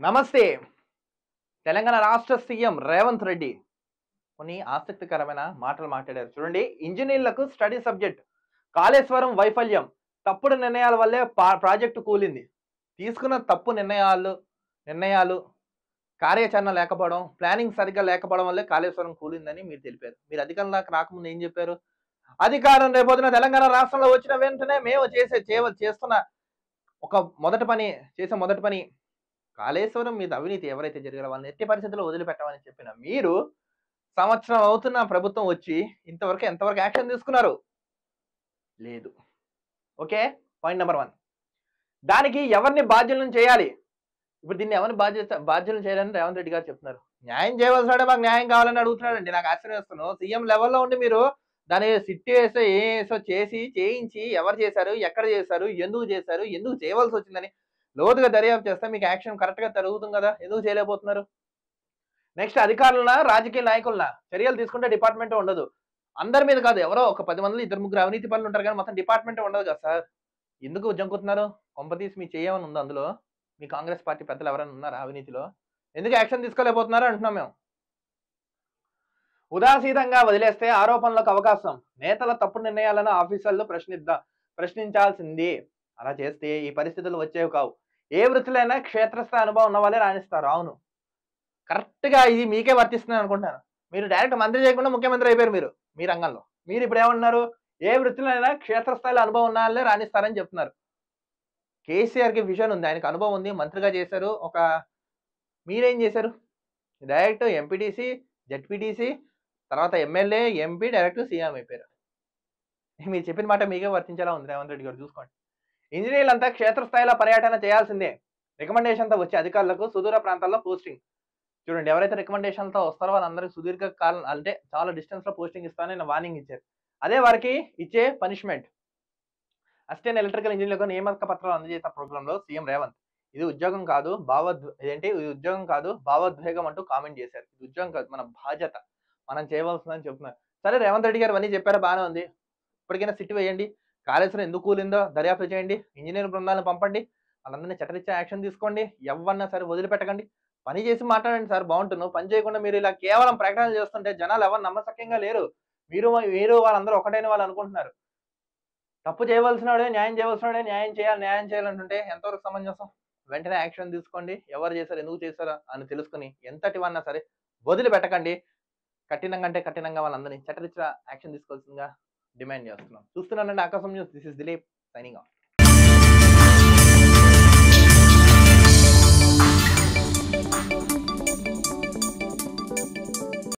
నమస్తే. తెలంగాణ రాష్ట్ర సీఎం రేవంత్ రెడ్డి కొన్ని ఆసక్తికరమైన మాటలు మాట్లాడారు. చూడండి, ఇంజినీర్లకు స్టడీ సబ్జెక్ట్ కాళేశ్వరం వైఫల్యం, తప్పుడు నిర్ణయాల వల్లే ప్రాజెక్టు కూలింది. తీసుకున్న తప్పు నిర్ణయాలు కార్యాచరణ లేకపోవడం, ప్లానింగ్ సరిగ్గా లేకపోవడం వల్లే కాళేశ్వరం కూలిందని మీరు తెలిపారు. మీరు అధికారంలోకి రాకముందు ఏం చెప్పారు? అధికారం రేపొద్దున తెలంగాణ రాష్ట్రంలో వచ్చిన వెంటనే మేము చేస్తున్న ఒక మొదటి పని కాళేశ్వరం మీద అవినీతి ఎవరైతే జరిగారో వాళ్ళని ఎట్టి పరిస్థితుల్లో వదిలిపెట్టమని చెప్పిన మీరు, సంవత్సరం అవుతున్న ప్రభుత్వం వచ్చి ఇంతవరకు ఎంతవరకు యాక్షన్ తీసుకున్నారు? లేదు. ఓకే. Point number 1. దానికి ఎవరిని బాధ్యులను చేయాలి? ఇప్పుడు దీన్ని ఎవరిని బాధ్యులను చేయాలని రేవంత్ రెడ్డి గారు చెప్తున్నారు. న్యాయం చేయవలసినాడే మాకు న్యాయం కావాలని అడుగుతున్నాడండి. నాకు ఆశ్చర్యం వేస్తున్నాను. సీఎం లెవెల్లో ఉండి మీరు దాన్ని సిట్ వేసో ఏసో చేయించి ఎవరు చేశారు, ఎక్కడ చేశారు, ఎందుకు చేయవలసి వచ్చిందని లోతుగా దర్యాప్తు చేస్తే మీకు యాక్షన్ కరెక్ట్ గా జరుగుతుంది కదా. ఎందుకు చేయలేకపోతున్నారు? నెక్స్ట్, అధికారులన రాజకీయ నాయకులన చర్యలు తీసుకుంటే డిపార్ట్మెంట్ ఉండదు. అందరి మీద కాదు, ఎవరో ఒక 10 మందిలో 2-3 అవినీతి పనులు ఉంటారు కానీ మొత్తం డిపార్ట్మెంట్ ఉండదు కదా సార్. ఎందుకు జంకుతున్నారు? కొంపతీసి మీ చేయమని ఉందా అందులో? మీ కాంగ్రెస్ పార్టీ పెద్దలు ఎవరైనా ఉన్నారా అవినీతిలో? ఎందుకు యాక్షన్ తీసుకోలేకపోతున్నారు అంటున్నాం మేము. ఉదాసీనంగా వదిలేస్తే ఆరోపణలకు అవకాశం. నేతల తప్పుడు నిర్ణయాలను ఆఫీసర్లు ప్రశ్నించాల్సింది. అలా చేస్తే ఈ పరిస్థితులు వచ్చేవి కావు. ఏ వృత్తిలైనా క్షేత్రస్థాయి అనుభవం ఉన్న వాళ్ళే రాణిస్తారు. అవును, కరెక్ట్ గా ఇది మీకే వర్తిస్తుంది అనుకుంటాను. మీరు డైరెక్ట్ మంత్రి చేయకుండా ముఖ్యమంత్రి అయిపోయారు మీరు మీ రంగంలో. మీరు ఇప్పుడు ఏమన్నారు? ఏ వృత్తిలోనైనా క్షేత్రస్థాయిలో అనుభవం ఉన్న వాళ్ళే రాణిస్తారని చెప్తున్నారు. కేసీఆర్ కి విజన్ ఉంది, ఆయనకు అనుభవం ఉంది, మంత్రిగా చేశారు. మీరేం చేశారు? డైరెక్ట్ ఎంపీటీసీ, జెడ్పీటీసీ, తర్వాత ఎమ్మెల్యే, ఎంపీ, డైరెక్ట్ సీఎం అయిపోయారు. మీరు చెప్పిన మాట మీకే వర్తించేలా ఉంది రేవంత్ రెడ్డి గారు. చూసుకోండి, ఇంజనీర్లంతా క్షేత్రస్థాయిలో పర్యటన చేయాల్సిందే. రికమెండేషన్తో వచ్చే అధికారులకు సుదూర ప్రాంతాల్లో పోస్టింగ్. చూడండి, ఎవరైతే రికమెండేషన్తో వస్తారో వాళ్ళందరికీ సుదీర్ఘ కాలం అంటే చాలా డిస్టెన్స్ లో పోస్టింగ్ ఇస్తానని వార్నింగ్ ఇచ్చారు. అదే వారికి ఇచ్చే పనిష్మెంట్. అసిస్టెంట్ ఎలక్ట్రికల్ ఇంజనీర్లకు నియామక పత్రాలు అందజేత ప్రోగ్రామ్ లో సీఎం రేవంత్ ఇది ఉద్యోగం కాదు భావోద్వేగం అంటూ కామెంట్ చేశారు. ఇది ఉద్యోగం కాదు, మన బాధ్యత, మనం చేయవలసిందని చెప్తున్నారు. సరే, రేవంత్ రెడ్డి గారు అన్నీ చెప్పారు, బాగానే ఉంది. ఇప్పటికైనా సిట్ వేయండి. కాళేశ్వరం ఎందుకు కూలిందో దర్యాప్తు చేయండి. ఇంజనీర్ బృందాలను పంపండి. వాళ్ళందరినీ చట్టరీత్యా యాక్షన్ తీసుకోండి. ఎవరన్నా సరే వదిలిపెట్టకండి. పని చేసి మాట్లాడండి సార్, బాగుంటున్నావు. పని చేయకుండా మీరు ఇలా కేవలం ప్రకటనలు చేస్తుంటే జనాలు ఎవరు నమ్మసక్యంగా లేరు. మీరు వాళ్ళందరూ ఒకటైన వాళ్ళు అనుకుంటున్నారు. తప్పు చేయవలసినవాడే న్యాయం న్యాయం చేయాలంటుంటే ఎంతవరకు సమంజసం? వెంటనే యాక్షన్ తీసుకోండి. ఎవరు చేశారు, ఎందుకు చేశారా అని తెలుసుకుని ఎంతటి వన్నా సరే వదిలిపెట్టకండి. కఠినంగా అంటే కఠినంగా వాళ్ళందరినీ చట్టరీత్యా యాక్షన్ తీసుకోవాల్సిందిగా డిమాండ్ చేస్తున్నాం. చూస్తున్నానండి ఆకాశం news. This is Dilip signing off.